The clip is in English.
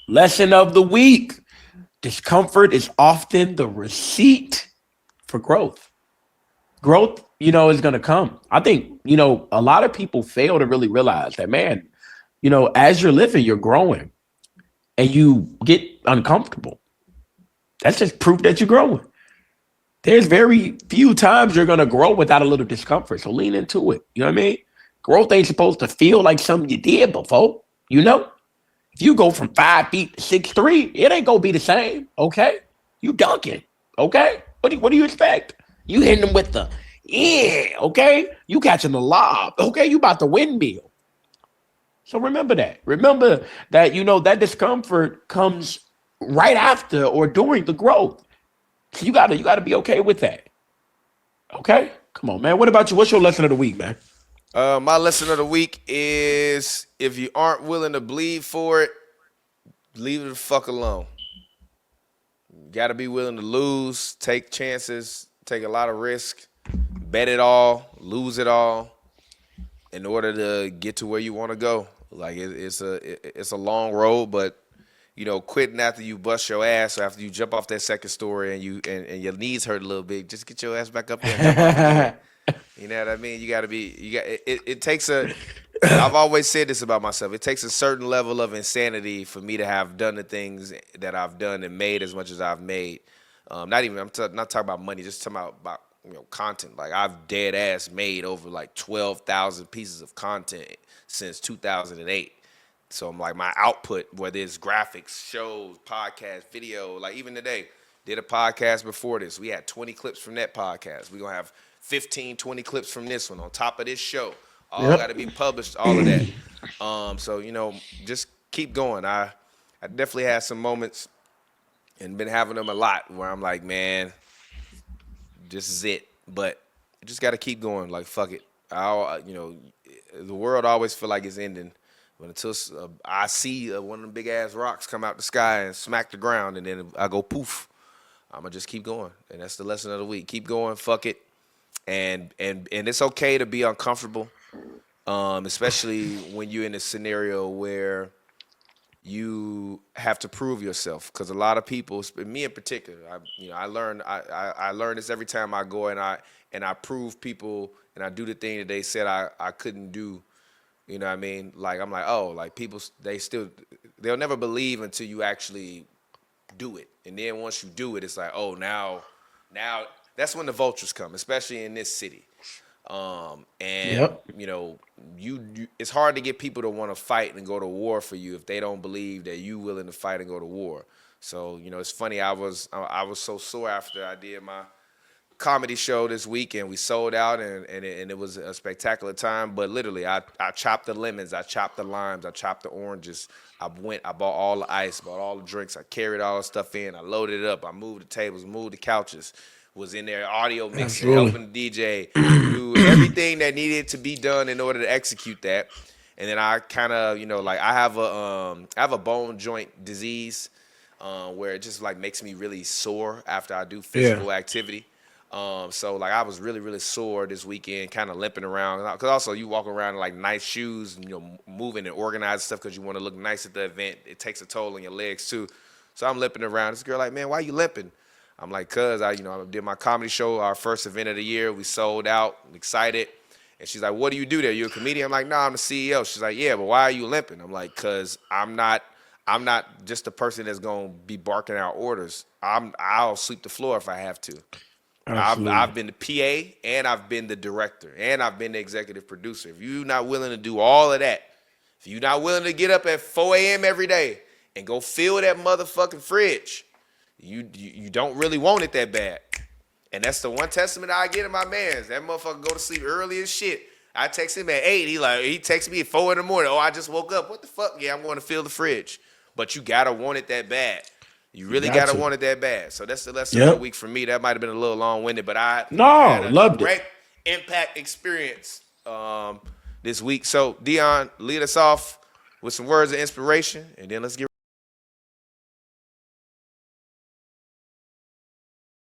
Lesson of the week. Discomfort is often the receipt for growth. Growth, is going to come. I think, a lot of people fail to really realize that, man, as you're living, you're growing and you get uncomfortable. That's just proof that you're growing. There's very few times you're going to grow without a little discomfort. So lean into it. You know what I mean? Growth ain't supposed to feel like something you did before. If you go from 5 feet to 6'3", it ain't gonna be the same. Okay, you dunking. Okay, what do you expect? You hitting them with the yeah. Okay, you catching the lob. Okay, you about to windmill. So remember that. Remember that that discomfort comes right after or during the growth. So you gotta be okay with that. Okay, come on, man. What about you? What's your lesson of the week, man? My lesson of the week is if you aren't willing to bleed for it, leave it the fuck alone. You gotta be willing to lose, take chances, take a lot of risk, bet it all, lose it all, in order to get to where you want to go. Like it's a long road, but quitting after you bust your ass or after you jump off that second story and your knees hurt a little bit, just get your ass back up there and jump off again. You know what I mean? It takes a. I've always said this about myself. It takes a certain level of insanity for me to have done the things that I've done and made as much as I've made. Not even not talking about money, just talking about content. Like I've dead ass made over like 12,000 pieces of content since 2008. So I'm like my output, whether it's graphics, shows, podcast, video, like even today, did a podcast before this. We had 20 clips from that podcast. We're gonna have 15, 20 clips from this one on top of this show. All got Yep. to be published, all of that. So just keep going. I definitely had some moments and been having them a lot where I'm like, man, this is it. But you just got to keep going. Like fuck it. The world always feel like it's ending. But until I see one of them big ass rocks come out the sky and smack the ground, and then I go poof, I'm gonna just keep going. And that's the lesson of the week. Keep going. Fuck it. And it's okay to be uncomfortable, especially when you're in a scenario where you have to prove yourself. Because a lot of people, me in particular, I learn this every time I go and I prove people and I do the thing that they said I couldn't do. You know what I mean? Like I'm like, oh, like people they'll never believe until you actually do it. And then once you do it, it's like, oh, now that's when the vultures come, especially in this city. And Yep. it's hard to get people to want to fight and go to war for you if they don't believe that you willing to fight and go to war. So it's funny. I was so sore after I did my comedy show this week and we sold out and it was a spectacular time. But literally, I chopped the lemons, I chopped the limes, I chopped the oranges. I bought all the ice, bought all the drinks. I carried all the stuff in. I loaded it up. I moved the tables, moved the couches. Was in there audio mixing, Absolutely. helping the DJ do everything that needed to be done in order to execute that. And then I kind of, like I have a bone joint disease where it just like makes me really sore after I do Yeah. physical activity. So like I was really really sore this weekend, kind of limping around. Cause also you walk around in like nice shoes, and, moving and organizing stuff because you want to look nice at the event. It takes a toll on your legs too. So I'm limping around. This girl like, man, why you limping? I'm like, cuz I did my comedy show, our first event of the year. We sold out. I'm excited. And she's like, what do you do there? You a comedian? I'm like, nah, I'm the CEO. She's like, yeah, but why are you limping? I'm like, cuz I'm not just the person that's gonna be barking out orders. I'll sweep the floor if I have to. I've Absolutely. been the PA and I've been the director and I've been the executive producer. If you're not willing to do all of that, if you're not willing to get up at 4 a.m. every day and go fill that motherfucking fridge, you don't really want it that bad. And that's the one testament I get of my man's. That motherfucker go to sleep early as shit. I text him at 8. He texts me at 4 in the morning. Oh, I just woke up. What the fuck? Yeah, I'm going to fill the fridge. But you gotta want it that bad. You You really got gotta to. want it that bad. So that's the lesson of the Yep. week for me. That might have been a little long winded, but I had No, a loved it. direct impact experience this week. So Dion, lead us off with some words of inspiration, and then let's get